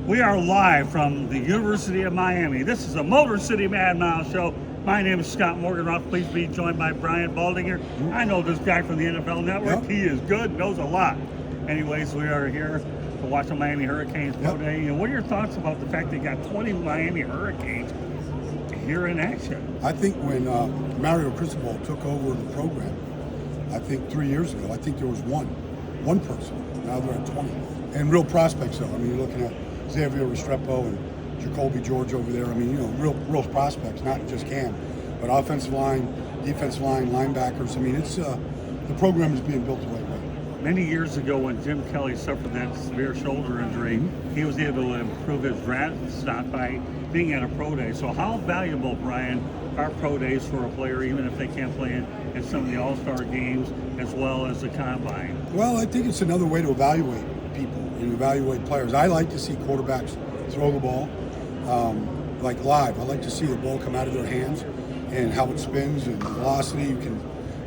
We are live from the University of Miami. This is a Motor City Mad Mile show. My name is Scott Morganroth. Please be joined by Brian Baldinger. I know this guy from the NFL Network. Yep. He is good, knows a lot. Anyways, we are here to watch the Miami Hurricanes pro day. And what are your thoughts about the fact they got 20 Miami Hurricanes here in action? I think when Mario Cristobal took over the program, I think 3 years ago, I think there was one person. Now they're at 20. And real prospects, though. I mean, you're looking at Xavier Restrepo and Jacoby George over there. I mean, you know, real prospects, not just Cam, but offensive line, defensive line, linebackers. I mean, it's the program is being built the right way. Many years ago, when Jim Kelly suffered that severe shoulder injury, he was able to improve his draft stock by being at a pro day. So how valuable, Brian, are pro days for a player, even if they can't play in some of the all-star games as well as the combine? Well, I think it's another way to evaluate people and evaluate players. I like to see quarterbacks throw the ball like live. I like to see the ball come out of their hands and how it spins and the velocity.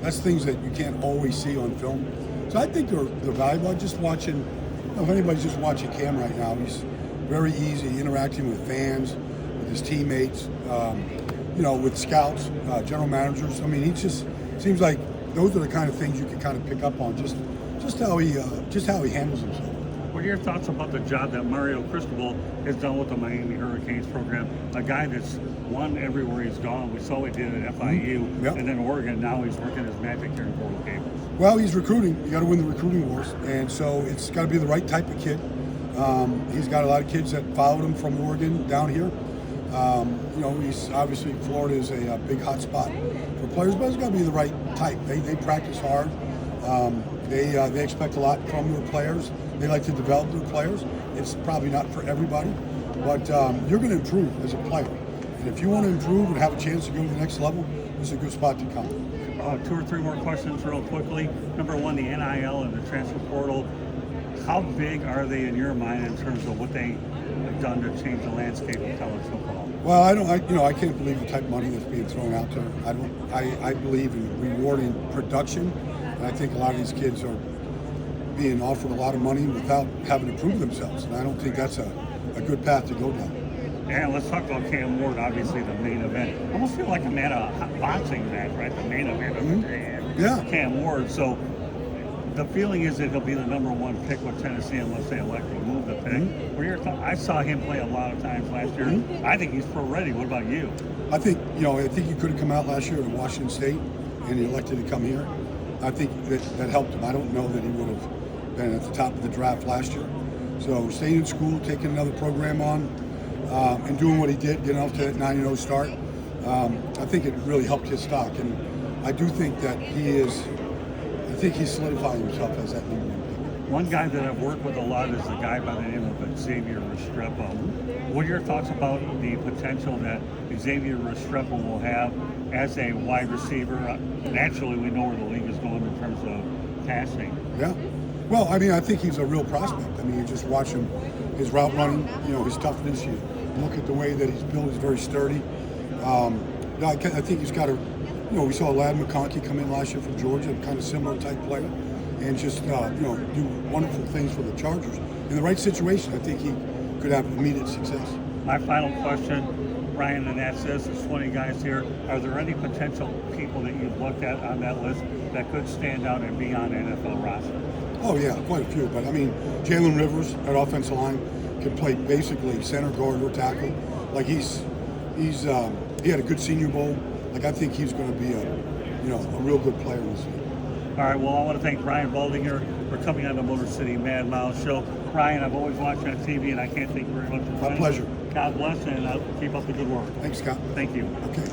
That's things that you can't always see on film. So I think they're valuable. Just watching, you know, if anybody's just watching Cam right now, he's very easy interacting with fans, with his teammates, you know, with scouts, general managers. I mean, he just seems like those are the kind of things you can kind of pick up on, just how he handles himself. What are your thoughts about the job that Mario Cristobal has done with the Miami Hurricanes program? A guy that's won everywhere he's gone. We saw what he did at FIU and then Oregon. Now he's working his magic here in Coral Gables. Well, he's recruiting. You got to win the recruiting wars, and so it's got to be the right type of kid. He's got a lot of kids that followed him from Oregon down here. You know, he's obviously Florida is a big hot spot for players, but it's got to be the right type. They practice hard. They expect a lot from their players. They like to develop their players. It's probably not for everybody, but you're going to improve as a player. And if you want to improve and have a chance to go to the next level, this is a good spot to come. 2 or 3 more questions real quickly. Number one, the NIL and the transfer portal. How big are they in your mind in terms of what they have done to change the landscape of college football? Well, I can't believe the type of money that's being thrown out there. I believe in rewarding production, and I think a lot of these kids are being offered a lot of money without having to prove themselves, and I don't think that's a good path to go down. And let's talk about Cam Ward, obviously the main event. I almost feel like I'm at a boxing match, right? The main event of the day. Cam Ward. So the feeling is that he'll be the number 1 pick with Tennessee unless they elect to move the pick. I saw him play a lot of times last year. I think he's pro ready. What about you? I think he could have come out last year at Washington State, and he elected to come here. I think that helped him. I don't know that he would have been at the top of the draft last year. So staying in school, taking another program on, and doing what he did, getting off to that 9-0 start, I think it really helped his stock. And I do think that he's solidifying himself as that number 1 pick. One guy that I've worked with a lot is the guy by the name of Xavier Restrepo. What are your thoughts about the potential that Xavier Restrepo will have as a wide receiver? Naturally, we know where the league is going in terms of passing. Yeah. Well, I mean, I think he's a real prospect. I mean, you just watch him, his route running, you know, his toughness. You look at the way that he's built; he's very sturdy. I think he's got a, you know, we saw Ladd McConkey come in last year from Georgia, kind of similar type player, and just you know, do wonderful things for the Chargers. In the right situation, I think he could have immediate success. My final question, Brian, and that's this: there's 20 guys here. Are there any potential people that you've looked at on that list that could stand out and be on an NFL roster? Oh yeah, quite a few. But I mean, Jalen Rivers at offensive line can play basically center, guard, or tackle. Like he had a good Senior Bowl. Like I think he's going to be a real good player in this year. All right. Well, I want to thank Brian Baldinger for coming on the Motor City Mad Mile show. Brian, I've always watched you on TV, and I can't thank you very much for My pleasure. God bless, and keep up the good work. Thanks, Scott. Thank you. Okay.